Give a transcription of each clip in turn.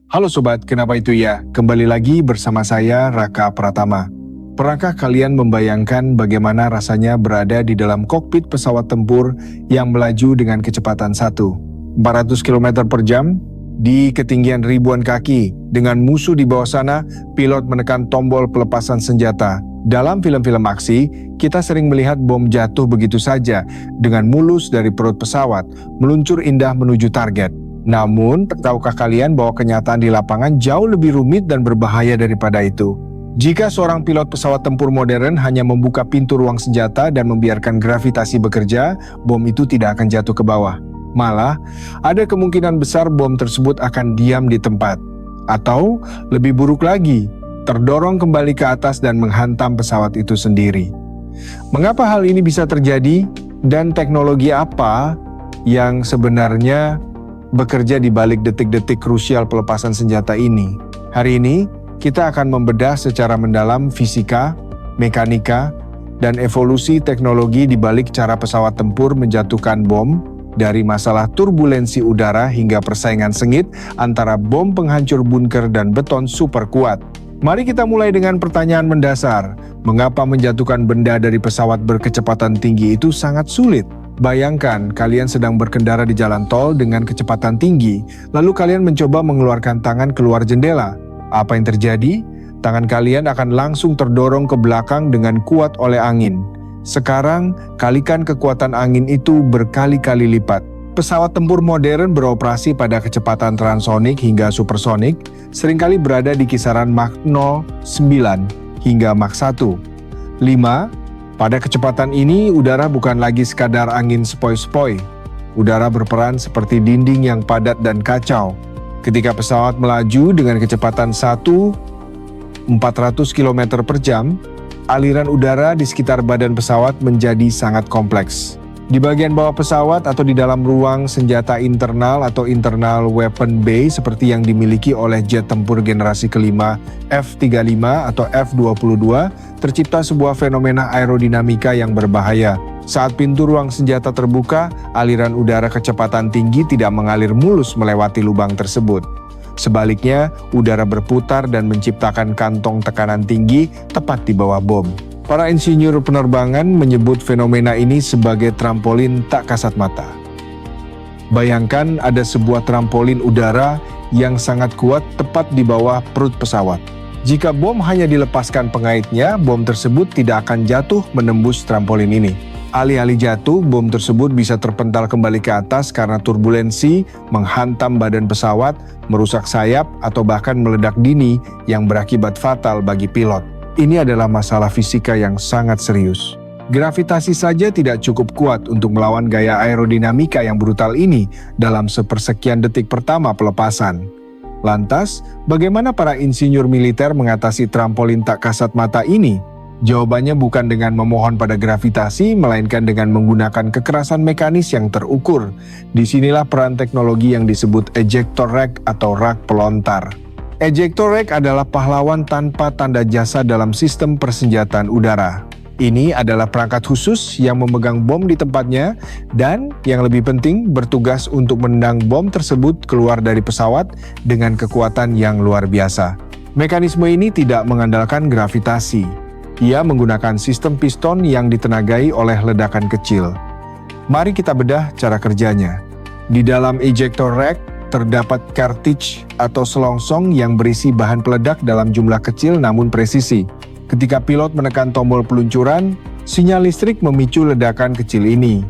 Halo Sobat, kenapa itu ya? Kembali lagi bersama saya, Raka Pratama. Pernahkah kalian membayangkan bagaimana rasanya berada di dalam kokpit pesawat tempur yang melaju dengan kecepatan 400 km per jam? Di ketinggian ribuan kaki, dengan musuh di bawah sana, pilot menekan tombol pelepasan senjata. Dalam film-film aksi, kita sering melihat bom jatuh begitu saja, dengan mulus dari perut pesawat, meluncur indah menuju target. Namun, tahukah kalian bahwa kenyataan di lapangan jauh lebih rumit dan berbahaya daripada itu? Jika seorang pilot pesawat tempur modern hanya membuka pintu ruang senjata dan membiarkan gravitasi bekerja, bom itu tidak akan jatuh ke bawah. Malah, ada kemungkinan besar bom tersebut akan diam di tempat. Atau, lebih buruk lagi, terdorong kembali ke atas dan menghantam pesawat itu sendiri. Mengapa hal ini bisa terjadi? Dan teknologi apa yang sebenarnya bekerja di balik detik-detik krusial pelepasan senjata ini? Hari ini, kita akan membedah secara mendalam fisika, mekanika, dan evolusi teknologi di balik cara pesawat tempur menjatuhkan bom, dari masalah turbulensi udara hingga persaingan sengit antara bom penghancur bunker dan beton super kuat. Mari kita mulai dengan pertanyaan mendasar. Mengapa menjatuhkan benda dari pesawat berkecepatan tinggi itu sangat sulit? Bayangkan kalian sedang berkendara di jalan tol dengan kecepatan tinggi, lalu kalian mencoba mengeluarkan tangan keluar jendela. Apa yang terjadi? Tangan kalian akan langsung terdorong ke belakang dengan kuat oleh angin. Sekarang, kalikan kekuatan angin itu berkali-kali lipat. Pesawat tempur modern beroperasi pada kecepatan transonik hingga supersonik, seringkali berada di kisaran Mach 0,9 hingga Mach 1. 5. Pada kecepatan ini, udara bukan lagi sekadar angin sepoi-sepoi. Udara berperan seperti dinding yang padat dan kacau. Ketika pesawat melaju dengan kecepatan 400 km per jam, aliran udara di sekitar badan pesawat menjadi sangat kompleks. Di bagian bawah pesawat atau di dalam ruang senjata internal atau internal weapon bay seperti yang dimiliki oleh jet tempur generasi kelima F-35 atau F-22, tercipta sebuah fenomena aerodinamika yang berbahaya. Saat pintu ruang senjata terbuka, aliran udara kecepatan tinggi tidak mengalir mulus melewati lubang tersebut. Sebaliknya, udara berputar dan menciptakan kantong tekanan tinggi tepat di bawah bom. Para insinyur penerbangan menyebut fenomena ini sebagai trampolin tak kasat mata. Bayangkan ada sebuah trampolin udara yang sangat kuat tepat di bawah perut pesawat. Jika bom hanya dilepaskan pengaitnya, bom tersebut tidak akan jatuh menembus trampolin ini. Alih-alih jatuh, bom tersebut bisa terpental kembali ke atas karena turbulensi menghantam badan pesawat, merusak sayap, atau bahkan meledak dini yang berakibat fatal bagi pilot. Ini adalah masalah fisika yang sangat serius. Gravitasi saja tidak cukup kuat untuk melawan gaya aerodinamika yang brutal ini dalam sepersekian detik pertama pelepasan. Lantas, bagaimana para insinyur militer mengatasi trampolin tak kasat mata ini? Jawabannya bukan dengan memohon pada gravitasi, melainkan dengan menggunakan kekerasan mekanis yang terukur. Disinilah peran teknologi yang disebut ejector rack atau rak pelontar. Ejector rack adalah pahlawan tanpa tanda jasa dalam sistem persenjataan udara. Ini adalah perangkat khusus yang memegang bom di tempatnya dan, yang lebih penting, bertugas untuk menendang bom tersebut keluar dari pesawat dengan kekuatan yang luar biasa. Mekanisme ini tidak mengandalkan gravitasi. Ia menggunakan sistem piston yang ditenagai oleh ledakan kecil. Mari kita bedah cara kerjanya. Di dalam ejector rack terdapat cartridge atau selongsong yang berisi bahan peledak dalam jumlah kecil namun presisi. Ketika pilot menekan tombol peluncuran, sinyal listrik memicu ledakan kecil ini.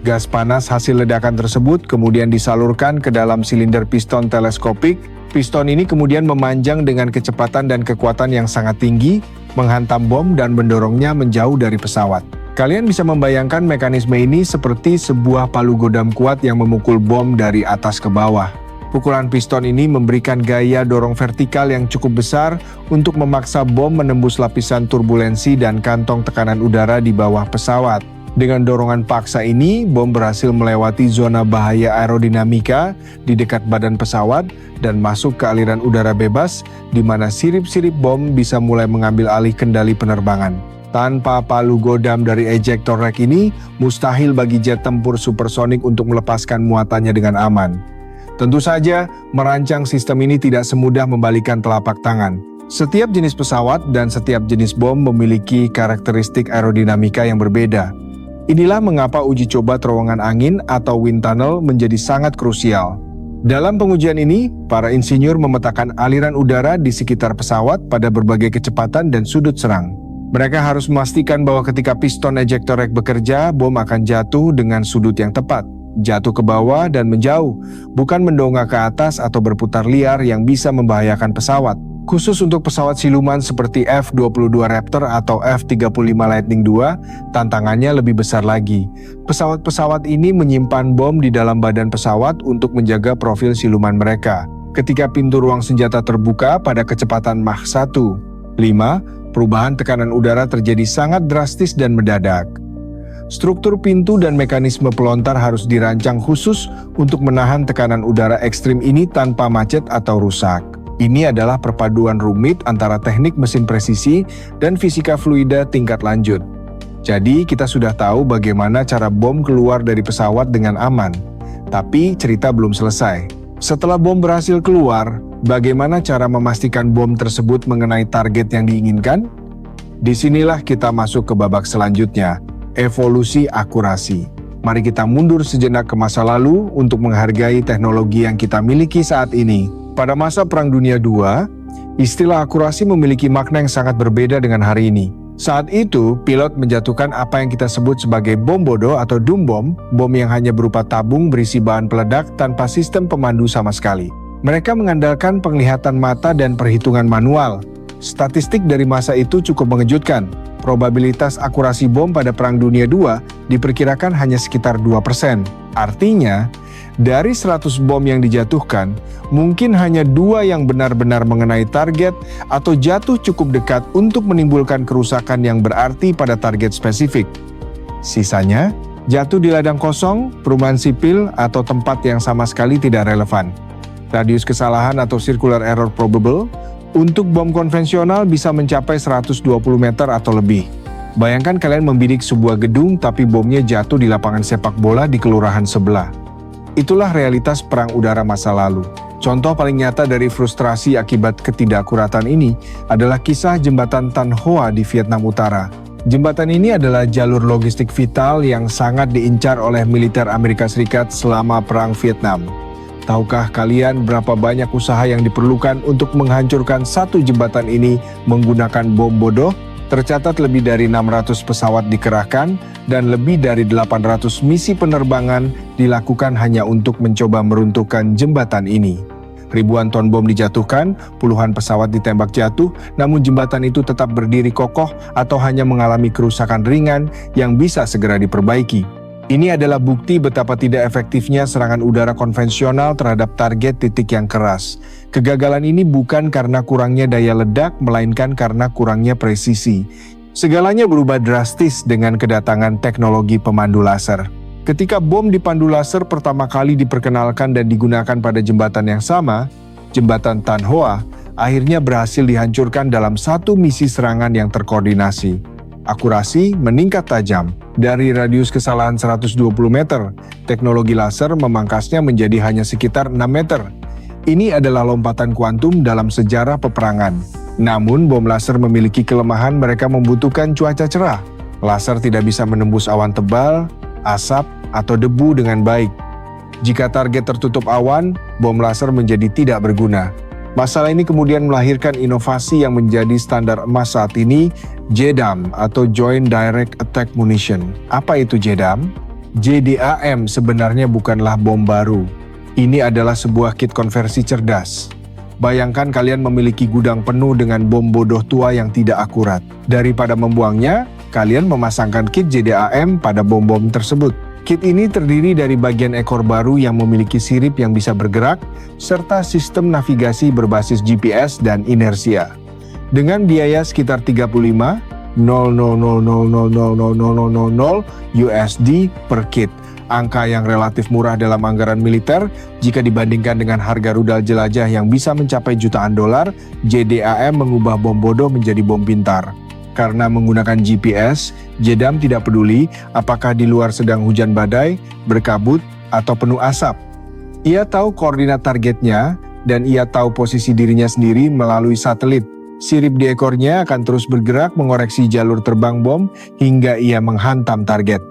Gas panas hasil ledakan tersebut kemudian disalurkan ke dalam silinder piston teleskopik. Piston ini kemudian memanjang dengan kecepatan dan kekuatan yang sangat tinggi, menghantam bom dan mendorongnya menjauh dari pesawat. Kalian bisa membayangkan mekanisme ini seperti sebuah palu godam kuat yang memukul bom dari atas ke bawah. Pukulan piston ini memberikan gaya dorong vertikal yang cukup besar untuk memaksa bom menembus lapisan turbulensi dan kantong tekanan udara di bawah pesawat. Dengan dorongan paksa ini, bom berhasil melewati zona bahaya aerodinamika di dekat badan pesawat dan masuk ke aliran udara bebas, di mana sirip-sirip bom bisa mulai mengambil alih kendali penerbangan. Tanpa palu godam dari ejector rack ini, mustahil bagi jet tempur supersonik untuk melepaskan muatannya dengan aman. Tentu saja, merancang sistem ini tidak semudah membalikan telapak tangan. Setiap jenis pesawat dan setiap jenis bom memiliki karakteristik aerodinamika yang berbeda. Inilah mengapa uji coba terowongan angin atau wind tunnel menjadi sangat krusial. Dalam pengujian ini, para insinyur memetakan aliran udara di sekitar pesawat pada berbagai kecepatan dan sudut serang. Mereka harus memastikan bahwa ketika piston ejector rack bekerja, bom akan jatuh dengan sudut yang tepat. Jatuh ke bawah dan menjauh, bukan mendongak ke atas atau berputar liar yang bisa membahayakan pesawat. Khusus untuk pesawat siluman seperti F-22 Raptor atau F-35 Lightning II, tantangannya lebih besar lagi. Pesawat-pesawat ini menyimpan bom di dalam badan pesawat untuk menjaga profil siluman mereka. Ketika pintu ruang senjata terbuka pada kecepatan Mach 1. 5. Perubahan tekanan udara terjadi sangat drastis dan mendadak. Struktur pintu dan mekanisme pelontar harus dirancang khusus untuk menahan tekanan udara ekstrim ini tanpa macet atau rusak. Ini adalah perpaduan rumit antara teknik mesin presisi dan fisika fluida tingkat lanjut. Jadi kita sudah tahu bagaimana cara bom keluar dari pesawat dengan aman. Tapi cerita belum selesai. Setelah bom berhasil keluar, bagaimana cara memastikan bom tersebut mengenai target yang diinginkan? Disinilah kita masuk ke babak selanjutnya. Evolusi akurasi. Mari kita mundur sejenak ke masa lalu untuk menghargai teknologi yang kita miliki saat ini. Pada masa Perang Dunia II, istilah akurasi memiliki makna yang sangat berbeda dengan hari ini. Saat itu, pilot menjatuhkan apa yang kita sebut sebagai bom bodoh atau doom bom yang hanya berupa tabung berisi bahan peledak tanpa sistem pemandu sama sekali. Mereka mengandalkan penglihatan mata dan perhitungan manual. Statistik dari masa itu cukup mengejutkan. Probabilitas akurasi bom pada Perang Dunia II diperkirakan hanya sekitar 2%. Artinya, dari 100 bom yang dijatuhkan, mungkin hanya 2 yang benar-benar mengenai target atau jatuh cukup dekat untuk menimbulkan kerusakan yang berarti pada target spesifik. Sisanya, jatuh di ladang kosong, perumahan sipil, atau tempat yang sama sekali tidak relevan. Radius kesalahan atau circular error probable untuk bom konvensional bisa mencapai 120 meter atau lebih. Bayangkan kalian membidik sebuah gedung tapi bomnya jatuh di lapangan sepak bola di kelurahan sebelah. Itulah realitas perang udara masa lalu. Contoh paling nyata dari frustrasi akibat ketidakakuratan ini adalah kisah jembatan Tan Hoa di Vietnam Utara. Jembatan ini adalah jalur logistik vital yang sangat diincar oleh militer Amerika Serikat selama Perang Vietnam. Tahukah kalian berapa banyak usaha yang diperlukan untuk menghancurkan satu jembatan ini menggunakan bom bodoh? Tercatat lebih dari 600 pesawat dikerahkan dan lebih dari 800 misi penerbangan dilakukan hanya untuk mencoba meruntuhkan jembatan ini. Ribuan ton bom dijatuhkan, puluhan pesawat ditembak jatuh, namun jembatan itu tetap berdiri kokoh atau hanya mengalami kerusakan ringan yang bisa segera diperbaiki. Ini adalah bukti betapa tidak efektifnya serangan udara konvensional terhadap target titik yang keras. Kegagalan ini bukan karena kurangnya daya ledak, melainkan karena kurangnya presisi. Segalanya berubah drastis dengan kedatangan teknologi pemandu laser. Ketika bom dipandu laser pertama kali diperkenalkan dan digunakan pada jembatan yang sama, jembatan Tan Hoa, akhirnya berhasil dihancurkan dalam satu misi serangan yang terkoordinasi. Akurasi meningkat tajam. Dari radius kesalahan 120 meter, teknologi laser memangkasnya menjadi hanya sekitar 6 meter. Ini adalah lompatan kuantum dalam sejarah peperangan. Namun, bom laser memiliki kelemahan mereka membutuhkan cuaca cerah. Laser tidak bisa menembus awan tebal, asap, atau debu dengan baik. Jika target tertutup awan, bom laser menjadi tidak berguna. Masalah ini kemudian melahirkan inovasi yang menjadi standar emas saat ini, JDAM atau Joint Direct Attack Munition. Apa itu JDAM? JDAM sebenarnya bukanlah bom baru. Ini adalah sebuah kit konversi cerdas. Bayangkan kalian memiliki gudang penuh dengan bom bodoh tua yang tidak akurat. Daripada membuangnya, kalian memasangkan kit JDAM pada bom-bom tersebut. Kit ini terdiri dari bagian ekor baru yang memiliki sirip yang bisa bergerak, serta sistem navigasi berbasis GPS dan inersia. Dengan biaya sekitar 35,000,000 USD per kit, angka yang relatif murah dalam anggaran militer jika dibandingkan dengan harga rudal jelajah yang bisa mencapai jutaan dolar. JDAM mengubah bom bodoh menjadi bom pintar. Karena menggunakan GPS, JDAM tidak peduli apakah di luar sedang hujan badai, berkabut, atau penuh asap. Ia tahu koordinat targetnya dan ia tahu posisi dirinya sendiri melalui satelit. Sirip di ekornya akan terus bergerak mengoreksi jalur terbang bom hingga ia menghantam target.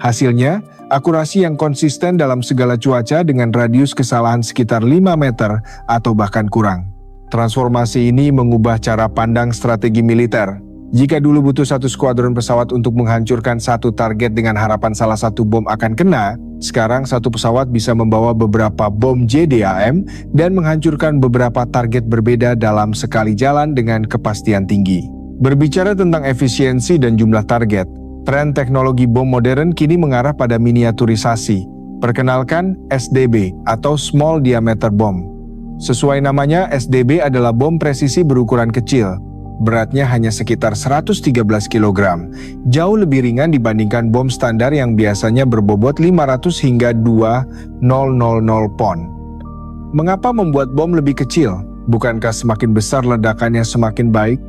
Hasilnya, akurasi yang konsisten dalam segala cuaca dengan radius kesalahan sekitar 5 meter atau bahkan kurang. Transformasi ini mengubah cara pandang strategi militer. Jika dulu butuh satu skuadron pesawat untuk menghancurkan satu target dengan harapan salah satu bom akan kena, sekarang satu pesawat bisa membawa beberapa bom JDAM dan menghancurkan beberapa target berbeda dalam sekali jalan dengan kepastian tinggi. Berbicara tentang efisiensi dan jumlah target, tren teknologi bom modern kini mengarah pada miniaturisasi. Perkenalkan SDB atau Small Diameter Bomb. Sesuai namanya, SDB adalah bom presisi berukuran kecil. Beratnya hanya sekitar 113 kg, jauh lebih ringan dibandingkan bom standar yang biasanya berbobot 500 hingga 2.000 pon. Mengapa membuat bom lebih kecil? Bukankah semakin besar ledakannya semakin baik?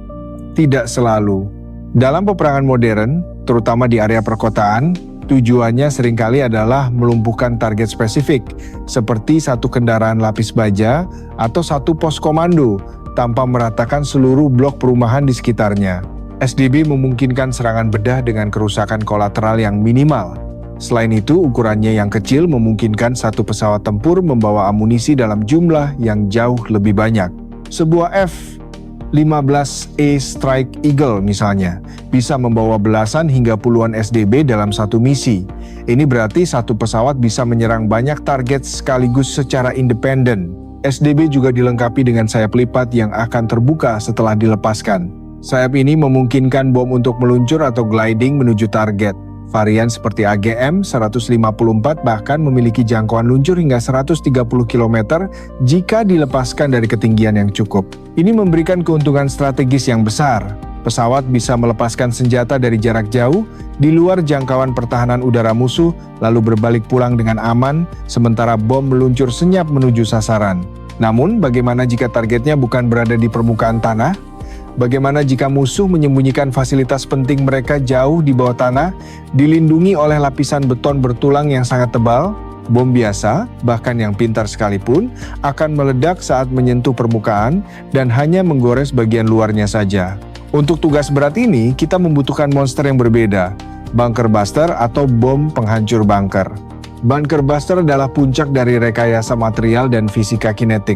Tidak selalu. Dalam peperangan modern, terutama di area perkotaan, tujuannya seringkali adalah melumpuhkan target spesifik, seperti satu kendaraan lapis baja atau satu pos komando, tanpa meratakan seluruh blok perumahan di sekitarnya. SDB memungkinkan serangan bedah dengan kerusakan kolateral yang minimal. Selain itu, ukurannya yang kecil memungkinkan satu pesawat tempur membawa amunisi dalam jumlah yang jauh lebih banyak. Sebuah F-15A Strike Eagle misalnya, bisa membawa belasan hingga puluhan SDB dalam satu misi. Ini berarti satu pesawat bisa menyerang banyak target sekaligus secara independen. SDB juga dilengkapi dengan sayap lipat yang akan terbuka setelah dilepaskan. Sayap ini memungkinkan bom untuk meluncur atau gliding menuju target. Varian seperti AGM-154 bahkan memiliki jangkauan luncur hingga 130 km jika dilepaskan dari ketinggian yang cukup. Ini memberikan keuntungan strategis yang besar. Pesawat bisa melepaskan senjata dari jarak jauh, di luar jangkauan pertahanan udara musuh, lalu berbalik pulang dengan aman, sementara bom meluncur senyap menuju sasaran. Namun, bagaimana jika targetnya bukan berada di permukaan tanah? Bagaimana jika musuh menyembunyikan fasilitas penting mereka jauh di bawah tanah, dilindungi oleh lapisan beton bertulang yang sangat tebal? Bom biasa, bahkan yang pintar sekalipun, akan meledak saat menyentuh permukaan dan hanya menggores bagian luarnya saja. Untuk tugas berat ini, kita membutuhkan monster yang berbeda, bunker buster atau bom penghancur bunker. Bunker buster adalah puncak dari rekayasa material dan fisika kinetik.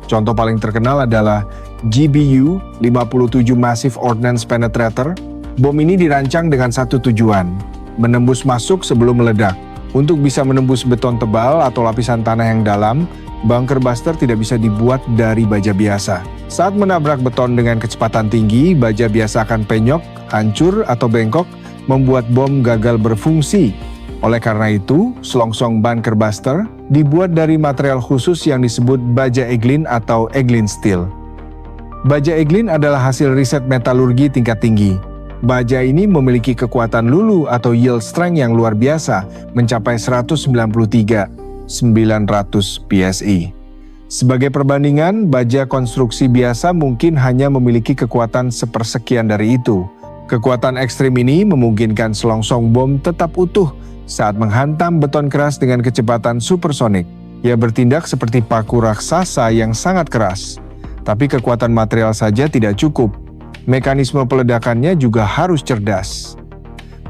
Contoh paling terkenal adalah GBU-57 Massive Ordnance Penetrator. Bom ini dirancang dengan satu tujuan, menembus masuk sebelum meledak. Untuk bisa menembus beton tebal atau lapisan tanah yang dalam, bunker buster tidak bisa dibuat dari baja biasa. Saat menabrak beton dengan kecepatan tinggi, baja biasa akan penyok, hancur, atau bengkok, membuat bom gagal berfungsi. Oleh karena itu, selongsong bunker buster dibuat dari material khusus yang disebut baja Eglin atau Eglin Steel. Baja Eglin adalah hasil riset metalurgi tingkat tinggi. Baja ini memiliki kekuatan lulu atau yield strength yang luar biasa, mencapai 193.900 PSI. Sebagai perbandingan, baja konstruksi biasa mungkin hanya memiliki kekuatan sepersekian dari itu. Kekuatan ekstrim ini memungkinkan selongsong bom tetap utuh saat menghantam beton keras dengan kecepatan supersonik. Ia bertindak seperti paku raksasa yang sangat keras. Tapi kekuatan material saja tidak cukup. Mekanisme peledakannya juga harus cerdas.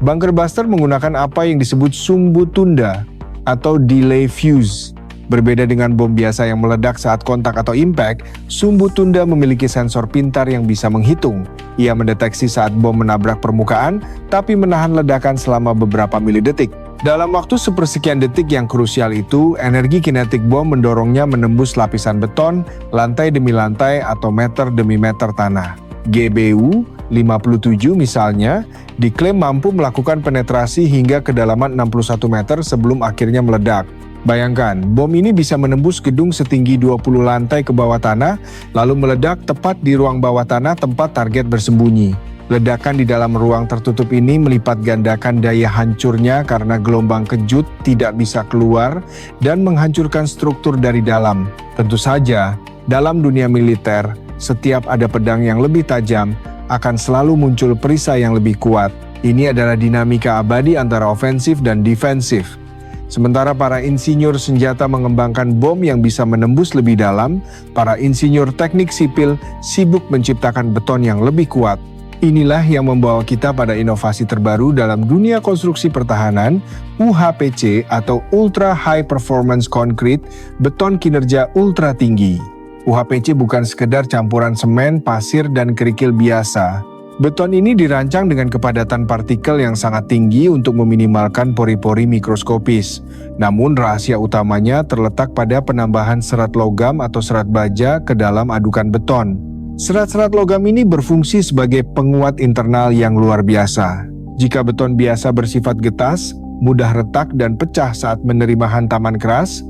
Bunker buster menggunakan apa yang disebut sumbu tunda atau delay fuse. Berbeda dengan bom biasa yang meledak saat kontak atau impact, sumbu tunda memiliki sensor pintar yang bisa menghitung. Ia mendeteksi saat bom menabrak permukaan, tapi menahan ledakan selama beberapa milidetik. Dalam waktu sepersekian detik yang krusial itu, energi kinetik bom mendorongnya menembus lapisan beton, lantai demi lantai atau meter demi meter tanah. GBU-57 misalnya, diklaim mampu melakukan penetrasi hingga kedalaman 61 meter sebelum akhirnya meledak. Bayangkan, bom ini bisa menembus gedung setinggi 20 lantai ke bawah tanah, lalu meledak tepat di ruang bawah tanah tempat target bersembunyi. Ledakan di dalam ruang tertutup ini melipat gandakan daya hancurnya karena gelombang kejut tidak bisa keluar dan menghancurkan struktur dari dalam. Tentu saja, dalam dunia militer, setiap ada pedang yang lebih tajam, akan selalu muncul perisai yang lebih kuat. Ini adalah dinamika abadi antara ofensif dan defensif. Sementara para insinyur senjata mengembangkan bom yang bisa menembus lebih dalam, para insinyur teknik sipil sibuk menciptakan beton yang lebih kuat. Inilah yang membawa kita pada inovasi terbaru dalam dunia konstruksi pertahanan, UHPC atau Ultra High Performance Concrete, beton kinerja ultra tinggi. UHPC bukan sekedar campuran semen, pasir, dan kerikil biasa. Beton ini dirancang dengan kepadatan partikel yang sangat tinggi untuk meminimalkan pori-pori mikroskopis. Namun rahasia utamanya terletak pada penambahan serat logam atau serat baja ke dalam adukan beton. Serat-serat logam ini berfungsi sebagai penguat internal yang luar biasa. Jika beton biasa bersifat getas, mudah retak dan pecah saat menerima hantaman keras,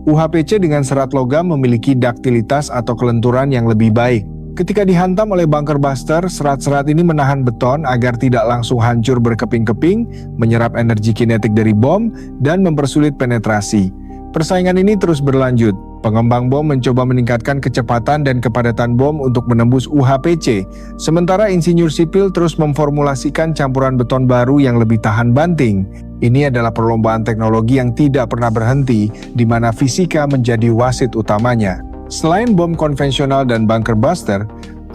UHPC dengan serat logam memiliki daktilitas atau kelenturan yang lebih baik. Ketika dihantam oleh bunker buster, serat-serat ini menahan beton agar tidak langsung hancur berkeping-keping, menyerap energi kinetik dari bom, dan mempersulit penetrasi. Persaingan ini terus berlanjut. Pengembang bom mencoba meningkatkan kecepatan dan kepadatan bom untuk menembus UHPC, sementara insinyur sipil terus memformulasikan campuran beton baru yang lebih tahan banting. Ini adalah perlombaan teknologi yang tidak pernah berhenti, di mana fisika menjadi wasit utamanya. Selain bom konvensional dan bunker buster,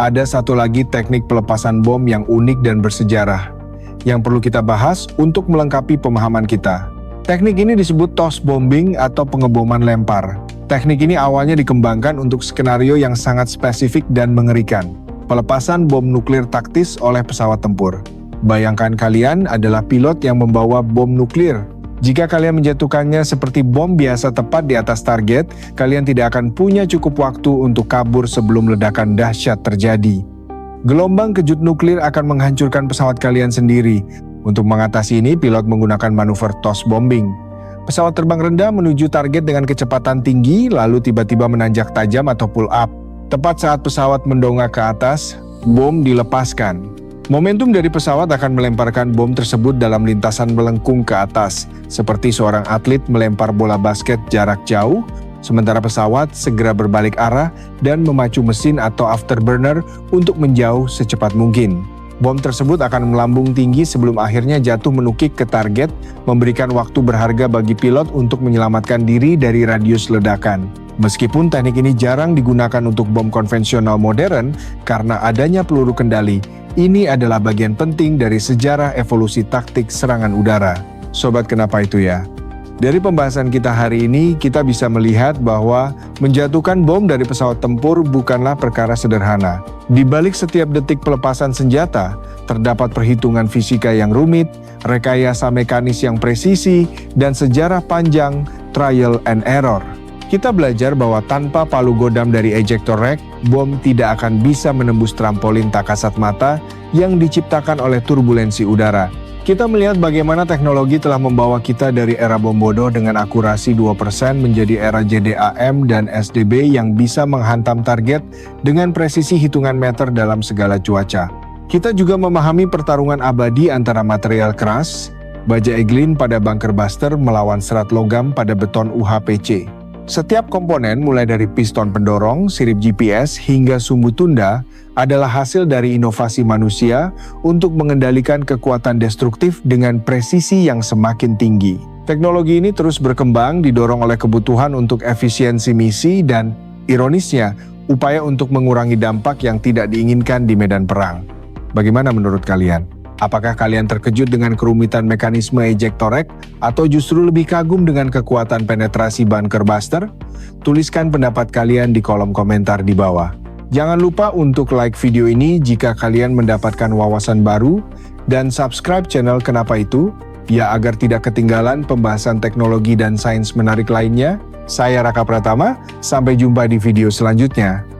ada satu lagi teknik pelepasan bom yang unik dan bersejarah, yang perlu kita bahas untuk melengkapi pemahaman kita. Teknik ini disebut toss bombing atau pengeboman lempar. Teknik ini awalnya dikembangkan untuk skenario yang sangat spesifik dan mengerikan. Pelepasan bom nuklir taktis oleh pesawat tempur. Bayangkan kalian adalah pilot yang membawa bom nuklir. Jika kalian menjatuhkannya seperti bom biasa tepat di atas target, kalian tidak akan punya cukup waktu untuk kabur sebelum ledakan dahsyat terjadi. Gelombang kejut nuklir akan menghancurkan pesawat kalian sendiri. Untuk mengatasi ini, pilot menggunakan manuver toss bombing. Pesawat terbang rendah menuju target dengan kecepatan tinggi, lalu tiba-tiba menanjak tajam atau pull up. Tepat saat pesawat mendongak ke atas, bom dilepaskan. Momentum dari pesawat akan melemparkan bom tersebut dalam lintasan melengkung ke atas, seperti seorang atlet melempar bola basket jarak jauh, sementara pesawat segera berbalik arah dan memacu mesin atau afterburner untuk menjauh secepat mungkin. Bom tersebut akan melambung tinggi sebelum akhirnya jatuh menukik ke target, memberikan waktu berharga bagi pilot untuk menyelamatkan diri dari radius ledakan. Meskipun teknik ini jarang digunakan untuk bom konvensional modern karena adanya peluru kendali, ini adalah bagian penting dari sejarah evolusi taktik serangan udara. Sobat, kenapa itu ya? Dari pembahasan kita hari ini, kita bisa melihat bahwa menjatuhkan bom dari pesawat tempur bukanlah perkara sederhana. Di balik setiap detik pelepasan senjata, terdapat perhitungan fisika yang rumit, rekayasa mekanis yang presisi, dan sejarah panjang trial and error. Kita belajar bahwa tanpa palu godam dari ejector rack, bom tidak akan bisa menembus trampolin tak kasat mata yang diciptakan oleh turbulensi udara. Kita melihat bagaimana teknologi telah membawa kita dari era bom bodoh dengan akurasi 2% menjadi era JDAM dan SDB yang bisa menghantam target dengan presisi hitungan meter dalam segala cuaca. Kita juga memahami pertarungan abadi antara material keras, baja Eglin pada bunker buster melawan serat logam pada beton UHPC. Setiap komponen mulai dari piston pendorong, sirip GPS hingga sumbu tunda adalah hasil dari inovasi manusia untuk mengendalikan kekuatan destruktif dengan presisi yang semakin tinggi. Teknologi ini terus berkembang didorong oleh kebutuhan untuk efisiensi misi dan, ironisnya, upaya untuk mengurangi dampak yang tidak diinginkan di medan perang. Bagaimana menurut kalian? Apakah kalian terkejut dengan kerumitan mekanisme ejector rack atau justru lebih kagum dengan kekuatan penetrasi bunker buster? Tuliskan pendapat kalian di kolom komentar di bawah. Jangan lupa untuk like video ini jika kalian mendapatkan wawasan baru dan subscribe channel Kenapa Itu, ya agar tidak ketinggalan pembahasan teknologi dan sains menarik lainnya. Saya Raka Pratama, sampai jumpa di video selanjutnya.